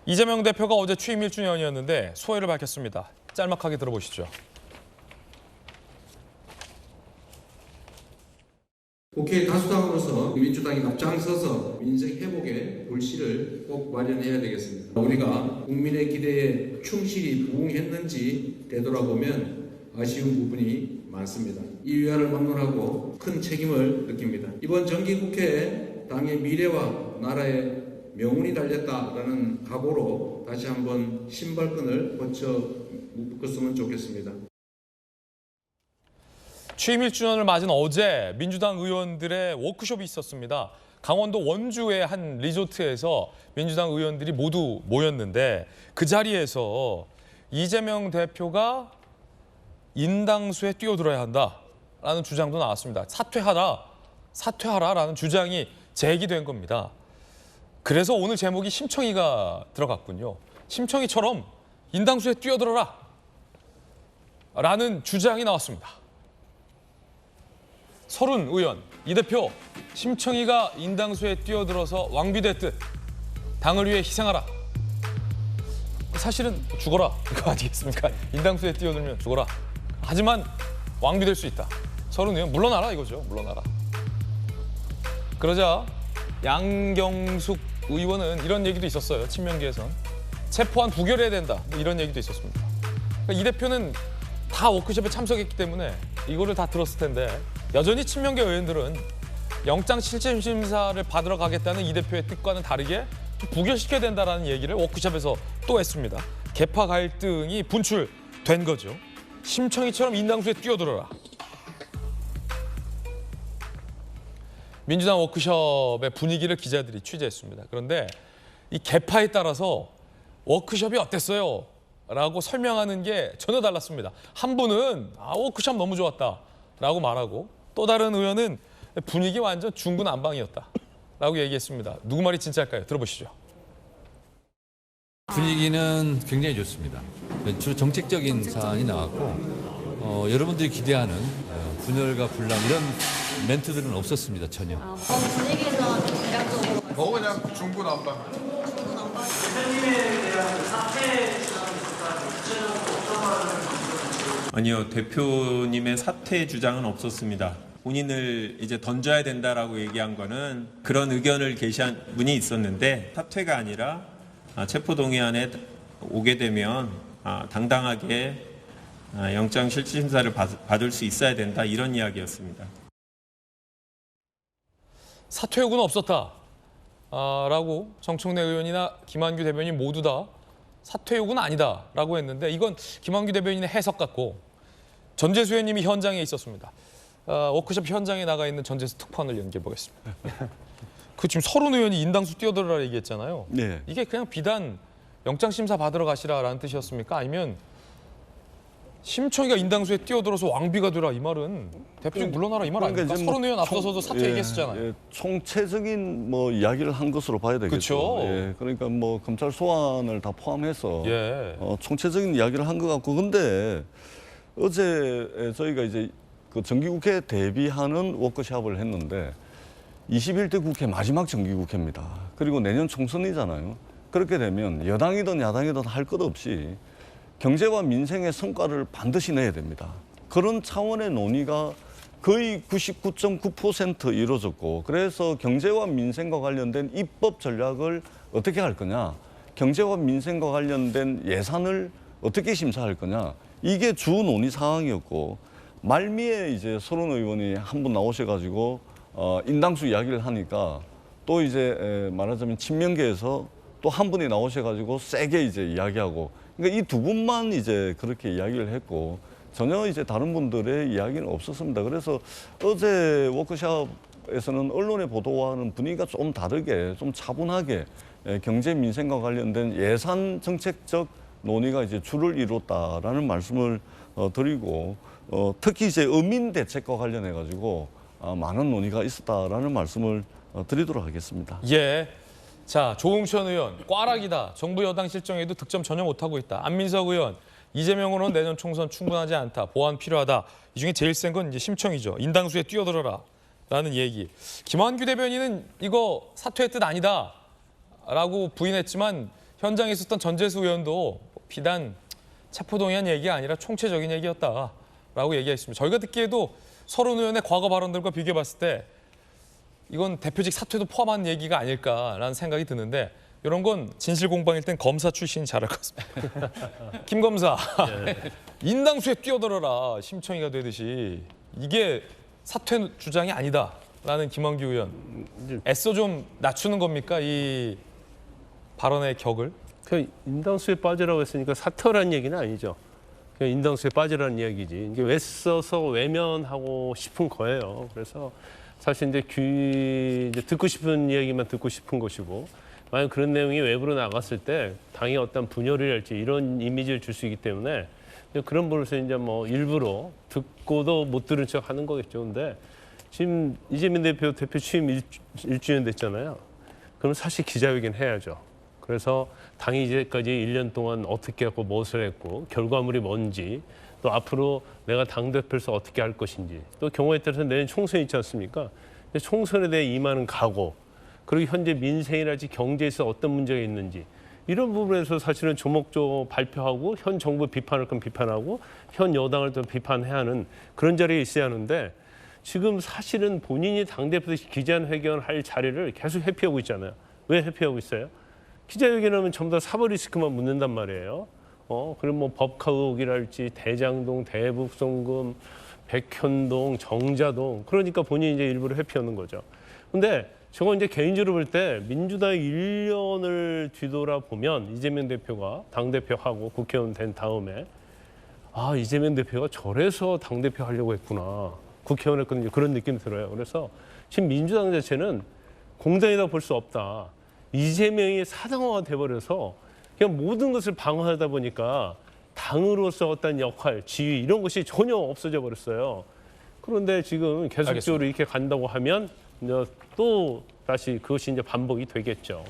이재명 대표가 어제 취임 1주년이었는데 소회를 밝혔습니다. 짤막하게 들어보시죠. 국회 다수당으로서 민주당이 앞장서서 민생 회복의 불씨를 꼭 마련해야 되겠습니다. 우리가 국민의 기대에 충실히 부응했는지 되돌아보면 아쉬운 부분이 많습니다. 이 위안을 막론하고 큰 책임을 느낍니다. 이번 정기국회에 당의 미래와 나라의 명운이 달렸다라는 각오로 다시 한번 신발끈을 고쳐 묶었으면 좋겠습니다. 취임 1주년을 맞은 어제 민주당 의원들의 워크숍이 있었습니다. 강원도 원주의 한 리조트에서 민주당 의원들이 모두 모였는데 그 자리에서 이재명 대표가 인당수에 뛰어들어야 한다라는 주장도 나왔습니다. 사퇴하라라는 주장이 제기된 겁니다. 그래서 오늘 제목이 심청이가 들어갔군요. 심청이처럼 인당수에 뛰어들어라 라는 주장이 나왔습니다. 서른 의원, 이 대표, 심청이가 인당수에 뛰어들어서 왕비됐듯 당을 위해 희생하라. 사실은 죽어라 이거 아니겠습니까? 인당수에 뛰어들면 죽어라. 하지만 왕비될 수 있다. 서른 의원 물러나라 이거죠. 물러나라. 그러자 양경숙 의원은 이런 얘기도 있었어요. 친명계에선. 체포안 부결해야 된다. 뭐 이런 얘기도 있었습니다. 그러니까 이 대표는 다 워크숍에 참석했기 때문에 이거를 다 들었을 텐데 여전히 친명계 의원들은 영장실질심사를 받으러 가겠다는 이 대표의 뜻과는 다르게 좀 부결시켜야 된다는 얘기를 워크숍에서 또 했습니다. 계파 갈등이 분출된 거죠. 심청이처럼 인당수에 뛰어들어라. 민주당 워크숍의 분위기를 기자들이 취재했습니다. 그런데 이 계파에 따라서 워크숍이 어땠어요? 라고 설명하는 게 전혀 달랐습니다. 한 분은 워크숍 너무 좋았다 라고 말하고 또 다른 의원은 분위기 완전 중구난방이었다 라고 얘기했습니다. 누구 말이 진짜일까요? 들어보시죠. 분위기는 굉장히 좋습니다. 주로 정책적인 사안이 나왔고 여러분들이 기대하는 분열과 분란 이런 멘트들은 없었습니다. 전혀. 분위기에서 대략적으로 그냥 중구난방. 아니요, 대표님의 사퇴 주장은 없었습니다. 본인을 이제 던져야 된다라고 얘기한 거는 그런 의견을 게시한 분이 있었는데 사퇴가 아니라 체포동의안에 오게 되면 당당하게 영장실질심사를 받을 수 있어야 된다 이런 이야기였습니다. 사퇴 요구는 없었다 라고 정청래 의원이나 김한규 대변인 모두 다 사퇴 요구는 아니다 라고 했는데 이건 김한규 대변인의 해석 같고 전재수 의원님이 현장에 있었습니다. 워크숍 현장에 나가 있는 전재수 특파원을 연결해 보겠습니다. 그 지금 서른 의원이 인당수 뛰어들어라 얘기했잖아요. 네. 이게 그냥 비단 영장심사 받으러 가시라라는 뜻이었습니까? 아니면 심청이가 인당수에 뛰어들어서 왕비가 되라 이 말은 대표님 물러나라 이 말 아닙니까? 이제 서른 의원 앞서서도 사퇴 얘기했었잖아요. 총체적인 이야기를 한 것으로 봐야 되겠죠. 그렇죠. 그러니까 검찰 소환을 다 포함해서 총체적인 이야기를 한 것 같고 근데 어제 저희가 이제 그 정기국회 대비하는 워크숍을 했는데 21대 국회 마지막 정기국회입니다. 그리고 내년 총선이잖아요. 그렇게 되면 여당이든 야당이든 할 것 없이 경제와 민생의 성과를 반드시 내야 됩니다. 그런 차원의 논의가 거의 99.9% 이루어졌고 그래서 경제와 민생과 관련된 입법 전략을 어떻게 할 거냐, 경제와 민생과 관련된 예산을 어떻게 심사할 거냐 이게 주 논의 사항이었고 말미에 이제 서른 의원이 한 분 나오셔가지고 인당수 이야기를 하니까 또 이제 말하자면 친명계에서 또 한 분이 나오셔가지고 세게 이제 이야기하고 그러니까 이 두 분만 이제 그렇게 이야기를 했고 전혀 이제 다른 분들의 이야기는 없었습니다. 그래서 어제 워크숍에서는 언론의 보도와는 분위기가 좀 다르게 좀 차분하게 경제 민생과 관련된 예산 정책적 논의가 이제 주를 이뤘다라는 말씀을 드리고 특히 이제 어민 대책과 관련해 가지고 많은 논의가 있었다라는 말씀을 드리도록 하겠습니다. 예. 자, 조응천 의원, 꽈락이다. 정부 여당 실정에도 득점 전혀 못하고 있다. 안민석 의원, 이재명으로는 내년 총선 충분하지 않다. 보완 필요하다. 이 중에 제일 센 건 이제 심청이죠. 인당수에 뛰어들어라. 라는 얘기. 김한규 대변인은 이거 사퇴의 뜻 아니다. 라고 부인했지만 현장에 있었던 전재수 의원도 비단 체포동의안 얘기가 아니라 총체적인 얘기였다라고 얘기했습니다. 저희가 듣기에도 서른 의원의 과거 발언들과 비교해봤을 때 이건 대표직 사퇴도 포함한 얘기가 아닐까라는 생각이 드는데 이런 건 진실 공방일 땐 검사 출신이 잘할 것 같습니다. 김 검사, 인당수에 뛰어들어라 심청이가 되듯이 이게 사퇴 주장이 아니다라는 김원규 의원. 애써 좀 낮추는 겁니까? 이 발언의 격을? 그 인당수에 빠지라고 했으니까 사퇴라는 얘기는 아니죠. 그냥 인당수에 빠지라는 이야기지. 이게 왜 써서 외면하고 싶은 거예요. 그래서 사실 이제 듣고 싶은 이야기만 듣고 싶은 것이고, 만약 그런 내용이 외부로 나갔을 때 당이 어떤 분열이랄지 이런 이미지를 줄 수 있기 때문에 그런 부분에서 이제 뭐 일부러 듣고도 못 들은 척 하는 거겠죠. 근데 지금 이재명 대표 취임 1주년 됐잖아요. 그럼 사실 기자회견 해야죠. 그래서 당이 이제까지 1년 동안 어떻게 했고 무엇을 했고 결과물이 뭔지 또 앞으로 내가 당대표로서 어떻게 할 것인지 또 경우에 따라서 내년 총선이 있지 않습니까? 총선에 대해 임하는 각오 그리고 현재 민생이랄지 경제에서 어떤 문제가 있는지 이런 부분에서 사실은 조목조목 발표하고 현 정부 비판할 건 비판하고 현 여당을 또 비판해야 하는 그런 자리에 있어야 하는데 지금 사실은 본인이 당대표에서 기자회견을 할 자리를 계속 회피하고 있잖아요. 왜 회피하고 있어요? 기자회견하면 전부 다 사법 리스크만 묻는단 말이에요. 그럼 뭐 법카 의혹이랄지 대장동, 대북송금, 백현동, 정자동 그러니까 본인이 이제 일부러 회피하는 거죠. 근데 저건 이제 개인적으로 볼 때 민주당의 1년을 뒤돌아보면 이재명 대표가 당대표하고 국회의원 된 다음에 아 이재명 대표가 저래서 당대표 하려고 했구나. 국회의원 했거든요. 그런 느낌이 들어요. 그래서 지금 민주당 자체는 공당이다 볼 수 없다. 이재명이 사당화가 돼버려서 그냥 모든 것을 방어하다 보니까 당으로서 어떤 역할, 지위 이런 것이 전혀 없어져 버렸어요. 그런데 지금 계속적으로 이렇게 간다고 하면 이제 또 다시 그것이 이제 반복이 되겠죠.